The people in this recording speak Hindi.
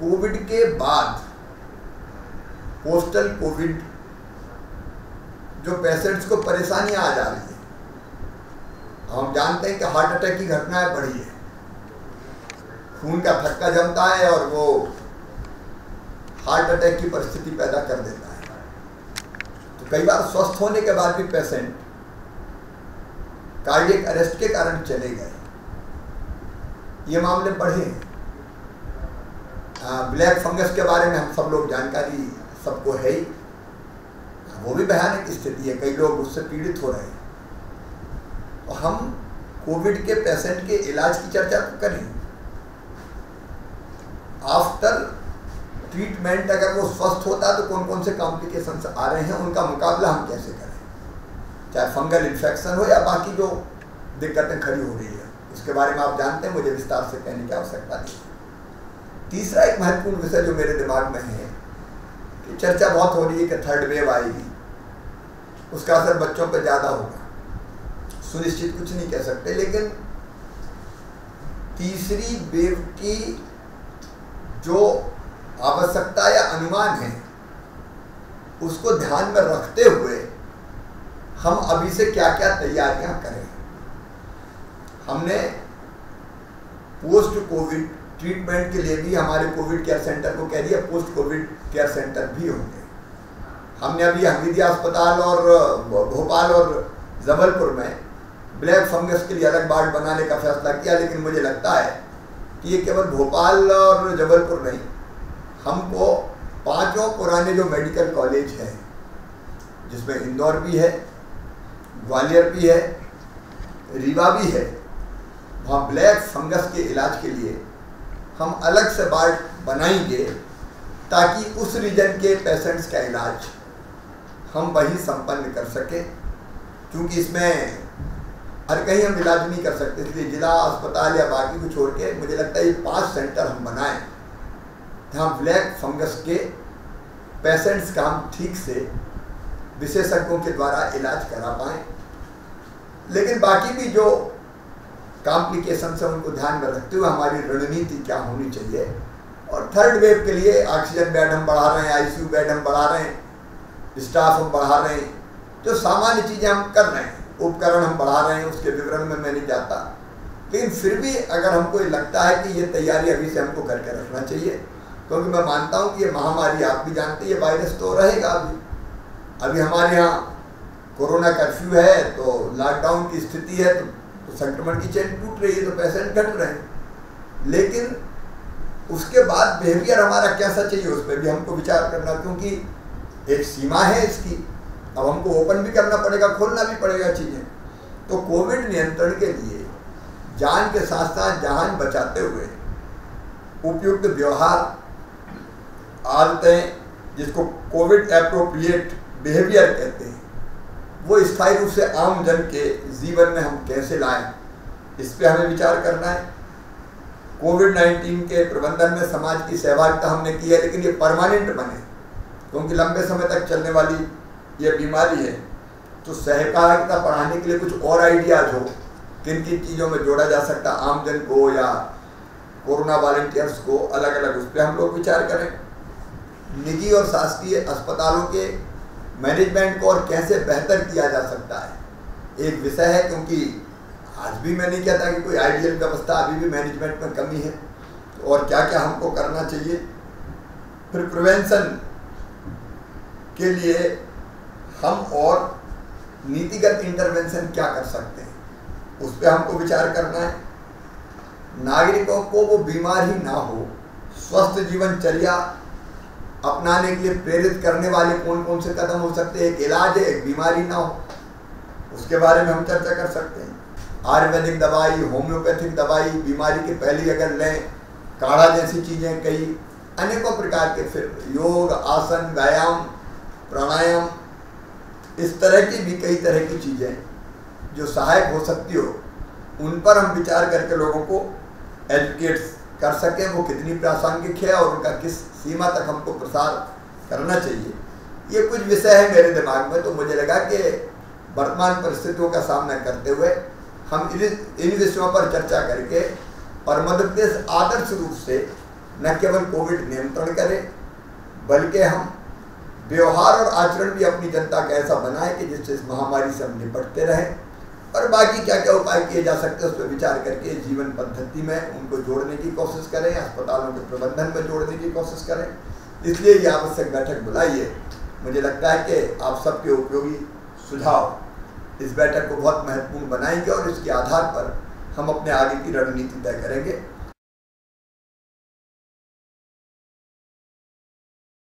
कोविड के बाद पोस्टल कोविड जो पेशेंट्स को परेशानियां आ जा रही है, हम जानते हैं कि हार्ट अटैक की घटनाएं बढ़ी है, खून का थक्का जमता है और वो हार्ट अटैक की परिस्थिति पैदा कर देता है। तो कई बार स्वस्थ होने के बाद भी पेशेंट कार्डियक अरेस्ट के कारण चले गए, ये मामले बढ़े हैं। ब्लैक फंगस के बारे में हम सब लोग जानकारी सबको है ही, वो भी भयानक स्थिति है, कई लोग उससे पीड़ित हो रहे हैं। तो हम कोविड के पेशेंट के इलाज की चर्चा तो करें, आफ्टर ट्रीटमेंट अगर वो स्वस्थ होता तो कौन कौन से कॉम्प्लिकेशंस आ रहे हैं, उनका मुकाबला हम कैसे करें, चाहे फंगल इन्फेक्शन हो या बाकी जो दिक्कतें खड़ी हो रही है, उसके बारे में आप जानते हैं, मुझे विस्तार से कहने की आवश्यकता नहीं। तीसरा एक महत्वपूर्ण विषय जो मेरे दिमाग में है कि चर्चा बहुत हो रही है कि थर्ड वेव आएगी, उसका असर बच्चों पर ज़्यादा होगा, सुनिश्चित कुछ नहीं कह सकते, लेकिन तीसरी वेव की जो आवश्यकता या अनुमान है उसको ध्यान में रखते हुए हम अभी से क्या क्या तैयारियां करें। हमने पोस्ट कोविड ट्रीटमेंट के लिए भी हमारे कोविड केयर सेंटर को कह दिया, पोस्ट कोविड केयर सेंटर भी होंगे। हमने अभी हमीदिया अस्पताल और भोपाल और जबलपुर में ब्लैक फंगस के लिए अलग वार्ड बनाने का फैसला किया, लेकिन मुझे लगता है कि ये केवल भोपाल और जबलपुर नहीं, हमको पांचों पुराने जो मेडिकल कॉलेज हैं, जिसमें इंदौर भी है, ग्वालियर भी है, रीवा भी है, वहाँ ब्लैक फंगस के इलाज के लिए हम अलग से वार्ड बनाएंगे ताकि उस रीजन के पेशेंट्स का इलाज हम वहीं संपन्न कर सकें, क्योंकि इसमें हर कहीं हम इलाज नहीं कर सकते, इसलिए जिला अस्पताल या बाकी को छोड़ के मुझे लगता है ये 5 सेंटर हम बनाएं जहाँ ब्लैक फंगस के पेशेंट्स का हम ठीक से विशेषज्ञों के द्वारा इलाज करा पाएँ। लेकिन बाकी भी जो कॉम्प्लिकेशन है उनको ध्यान में रखते हुए हमारी रणनीति क्या होनी चाहिए। और थर्ड वेव के लिए ऑक्सीजन बेड हम बढ़ा रहे हैं, आईसीयू बेड हम बढ़ा रहे हैं, स्टाफ हम बढ़ा रहे हैं, जो सामान्य चीज़ें हम कर रहे हैं, उपकरण हम बढ़ा रहे हैं, उसके विवरण में मैं नहीं जाता, लेकिन फिर भी अगर हमको लगता है कि ये तैयारी अभी से हमको करके रखना चाहिए, क्योंकि मैं मानता हूँ कि ये महामारी आप भी जानते हैं, ये वायरस तो रहेगा। अभी हमारे यहाँ कोरोना कर्फ्यू है, तो लॉकडाउन की स्थिति है, तो संक्रमण की चेन टूट रही है, तो पेशेंट घट रहे हैं, लेकिन उसके बाद बिहेवियर हमारा कैसा चाहिए उस पर भी हमको विचार करना, क्योंकि एक सीमा है इसकी, अब हमको ओपन भी करना पड़ेगा, खोलना भी पड़ेगा चीज़ें। तो कोविड नियंत्रण के लिए जान के साथ साथ जहान बचाते हुए उपयुक्त व्यवहार, आदतें, जिसको कोविड एप्रोप्रिएट बिहेवियर कहते हैं, वो स्थायी रूप से आम जन के जीवन में हम कैसे लाएं, इस पर हमें विचार करना है। कोविड-19 के प्रबंधन में समाज की सहभागिता हमने की है, लेकिन ये परमानेंट बने, क्योंकि लंबे समय तक चलने वाली ये बीमारी है। तो सहभागिता बढ़ाने के लिए कुछ और आइडियाज हो, किन किन चीज़ों में जोड़ा जा सकता, आम जन को या कोरोना वॉलंटियर्स को अलग अलग, उस पर हम लोग विचार करें। निजी और शासकीय अस्पतालों के मैनेजमेंट को और कैसे बेहतर किया जा सकता है, एक विषय है, क्योंकि आज भी मैं नहीं कहता कि कोई आइडियल व्यवस्था, अभी भी मैनेजमेंट में कमी है, तो और क्या क्या हमको करना चाहिए। फिर प्रिवेंशन के लिए हम और नीतिगत इंटरवेंशन क्या कर सकते हैं, उस पर हमको विचार करना है। नागरिकों को वो बीमार ही ना हो, स्वस्थ जीवनचर्या अपनाने के लिए प्रेरित करने वाले कौन कौन से कदम हो सकते हैं। एक इलाज है, एक बीमारी ना हो, उसके बारे में हम चर्चा कर सकते हैं। आयुर्वेदिक दवाई, होम्योपैथिक दवाई, बीमारी के पहले अगर लें, काढ़ा जैसी चीज़ें, कई अनेकों प्रकार के, फिर योग, आसन, व्यायाम, प्राणायाम, इस तरह की भी कई तरह की चीज़ें जो सहायक हो सकती हो, उन पर हम विचार करके लोगों को एजुकेट कर सकें, वो कितनी प्रासंगिक है और उनका किस सीमा तक हमको प्रसार करना चाहिए। ये कुछ विषय है मेरे दिमाग में, तो मुझे लगा कि वर्तमान परिस्थितियों का सामना करते हुए हम इन विषयों पर चर्चा करके और मध्य प्रदेश आदर्श रूप से न केवल कोविड नियंत्रण करें, बल्कि हम व्यवहार और आचरण भी अपनी जनता का ऐसा बनाएं कि जिससे इस महामारी से हम निपटते रहें। और बाकी क्या क्या उपाय किए जा सकते हैं उस पर विचार करके जीवन पद्धति में उनको जोड़ने की कोशिश करें, अस्पतालों के प्रबंधन में जोड़ने की कोशिश करें। इसलिए ये आवश्यक बैठक बुलाइए। मुझे लगता है कि आप सबके उपयोगी सुझाव इस बैठक को बहुत महत्वपूर्ण बनाएंगे और इसके आधार पर हम अपने आगे की रणनीति तय करेंगे।